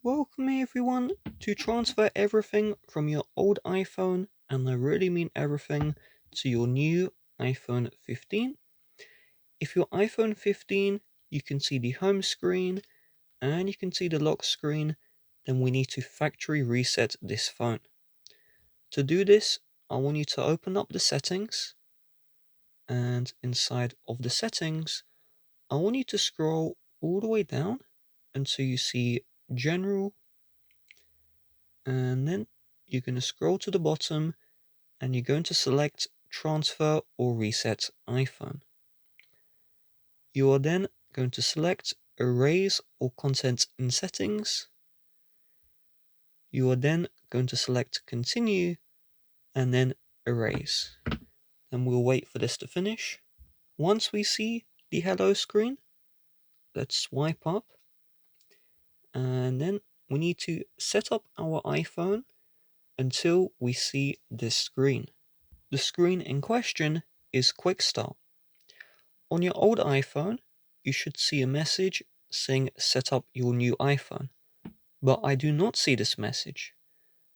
Welcome everyone to transfer everything from your old iPhone, and I really mean everything, to your new iPhone 15. If your iPhone 15, you can see the home screen and you can see the lock screen, then we need to factory reset this phone. To do this, I want you to open up the settings, and inside of the settings, I want you to scroll all the way down until you see General, and then you're going to scroll to the bottom and you're going to select Transfer or Reset iPhone. You are then going to select Erase all content in Settings. You are then going to select Continue and then Erase. And we'll wait for this to finish. Once we see the hello screen, let's swipe up, and then we need to set up our iPhone until we see this screen. The screen in question is Quick Start. On your old iPhone, you should see a message saying set up your new iPhone, but I do not see this message.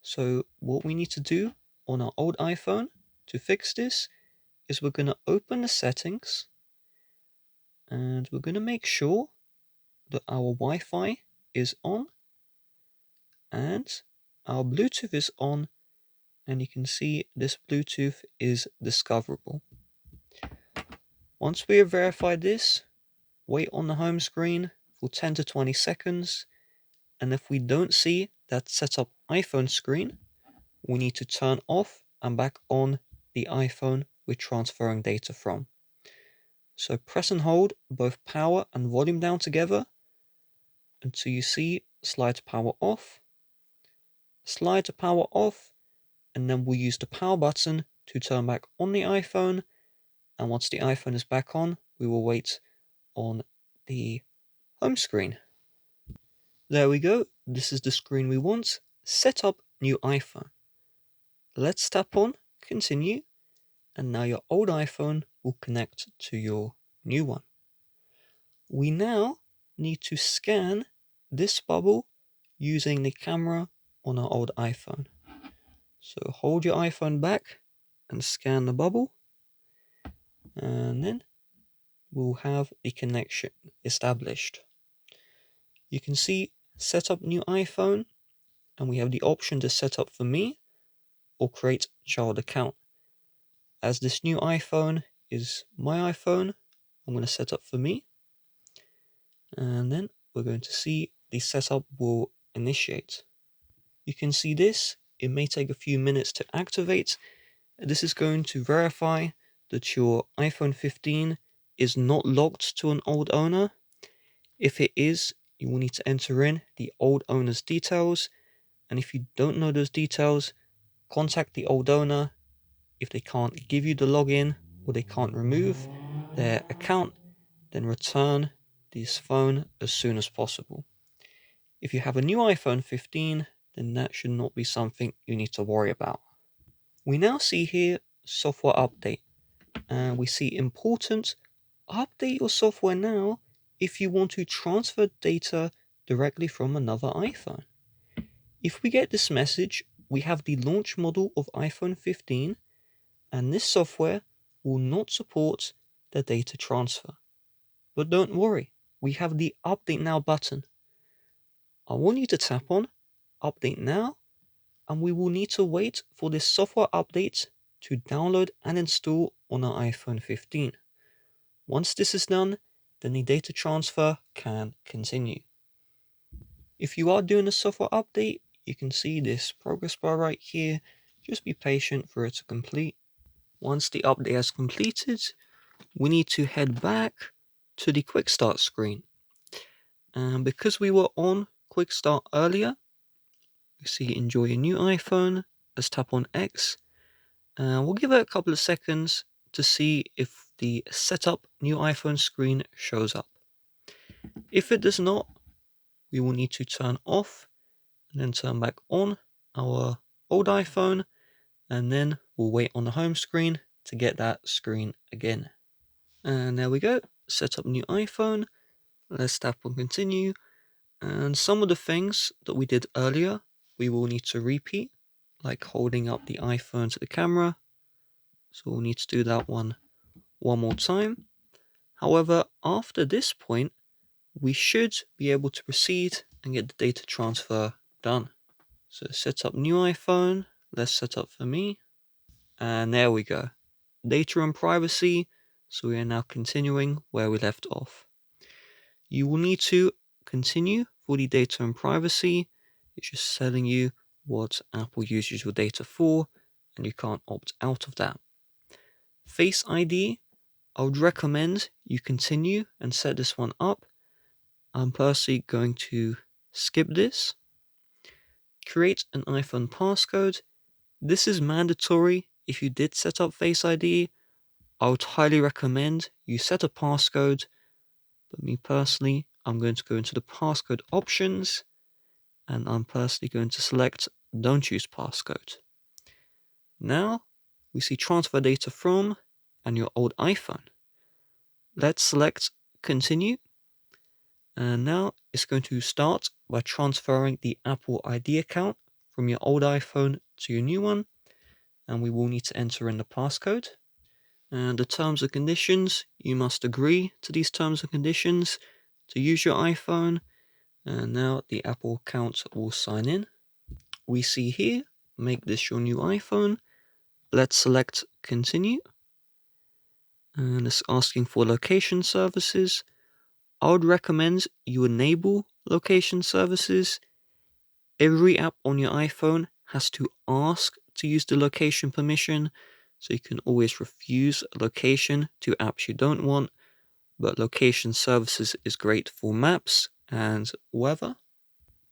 So what we need to do on our old iPhone to fix this is we're going to open the settings, and we're going to make sure that our Wi-Fi is on and our Bluetooth is on, and you can see this Bluetooth is discoverable. Once we have verified this, wait on the home screen for 10 to 20 seconds, and if we don't see that setup iPhone screen, we need to turn off and back on the iPhone we're transferring data from. So press and hold both power and volume down together until you see slide to power off, slide to power off, and then we'll use the power button to turn back on the iPhone, and once the iPhone is back on, we will wait on the home screen. There we go, this is the screen we want. Set up new iPhone. Let's tap on continue, and now your old iPhone will connect to your new one. We now need to scan this bubble using the camera on our old iPhone. So hold your iPhone back and scan the bubble, and then we'll have the connection established. You can see set up new iPhone, and we have the option to set up for me or create child account. As this new iPhone is my iPhone, I'm going to set up for me, and then we're going to see the setup will initiate. You can see this, it may take a few minutes to activate. This is going to verify that your iPhone 15 is not locked to an old owner. If it is, you will need to enter in the old owner's details, and if you don't know those details, contact the old owner. If they can't give you the login or they can't remove their account, then return this phone as soon as possible. If you have a new iPhone 15, then that should not be something you need to worry about. We now see here software update, and we see important: update your software now if you want to transfer data directly from another iPhone. If we get this message, we have the launch model of iPhone 15, and this software will not support the data transfer. But don't worry, we have the Update Now button. I want you to tap on Update Now, and we will need to wait for this software update to download and install on our iPhone 15. Once this is done, then the data transfer can continue. If you are doing a software update, you can see this progress bar right here. Just be patient for it to complete. Once the update has completed, we need to head back to the Quick Start screen. And because we were on Quick Start earlier, we see enjoy your new iPhone. Let's tap on X, and we'll give it a couple of seconds to see if the setup new iPhone screen shows up. If it does not, we will need to turn off and then turn back on our old iPhone, and then we'll wait on the home screen to get that screen again. And there we go, set up new iPhone. Let's tap on continue, And some of the things that we did earlier, we will need to repeat, like holding up the iPhone to the camera. So we'll need to do that one more time. However, after this point, we should be able to proceed and get the data transfer done. So set up new iPhone. Let's set up for me. And there we go. Data and privacy. So we are now continuing where we left off. You will need to continue for the data and privacy. It's just telling you what Apple uses your data for, and you can't opt out of that. Face ID, I would recommend you continue and set this one up. I'm personally going to skip this. Create an iPhone passcode. This is mandatory if you did set up Face ID. I would highly recommend you set a passcode, but me personally, I'm going to go into the passcode options, and I'm personally going to select don't use passcode. Now, we see transfer data from and your old iPhone. Let's select continue. And now it's going to start by transferring the Apple ID account from your old iPhone to your new one. And we will need to enter in the passcode. And the terms and conditions, you must agree to these terms and conditions to use your iPhone. And now the Apple account will sign in. We see here, make this your new iPhone. Let's select continue. And it's asking for location services. I would recommend you enable location services. Every app on your iPhone has to ask to use the location permission, so you can always refuse location to apps you don't want, but location services is great for maps and weather.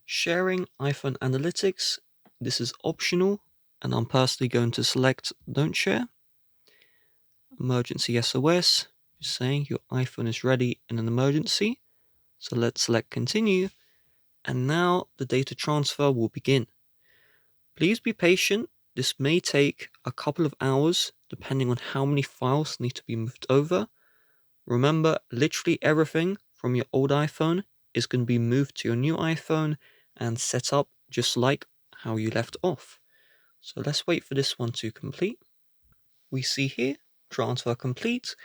Sharing iPhone analytics, this is optional, and I'm personally going to select don't share. Emergency SOS, just saying your iPhone is ready in an emergency. So let's select continue, and now the data transfer will begin. Please be patient. This may take a couple of hours depending on how many files need to be moved over. Remember, literally everything from your old iPhone is going to be moved to your new iPhone and set up just like how you left off. So let's wait for this one to complete. We see here, transfer complete,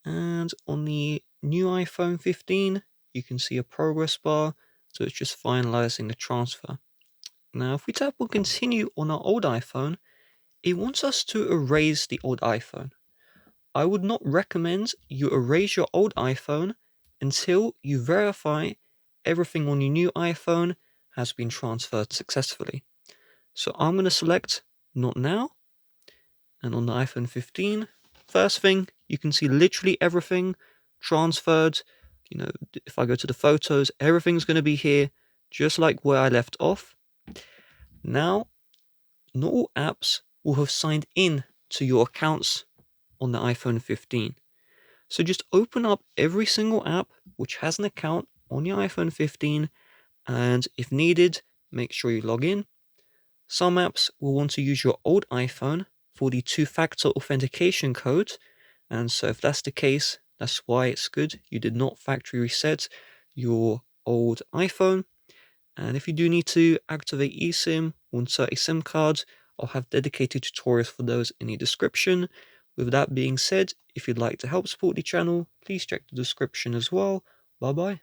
and on the new iPhone 15, you can see a progress bar, so it's just finalizing the transfer. Now, if we tap on continue on our old iPhone, it wants us to erase the old iPhone. I would not recommend you erase your old iPhone until you verify everything on your new iPhone has been transferred successfully. So I'm going to select not now, and on the iPhone 15, first thing, you can see literally everything transferred. If I go to the photos, everything's going to be here, just like where I left off. Now, not all apps will have signed in to your accounts on the iPhone 15. So just open up every single app which has an account on your iPhone 15, and if needed, make sure you log in. Some apps will want to use your old iPhone for the two-factor authentication code, and so if that's the case, that's why it's good you did not factory reset your old iPhone. And if you do need to activate eSIM or insert a SIM card, I'll have dedicated tutorials for those in the description. With that being said, if you'd like to help support the channel, please check the description as well. Bye bye.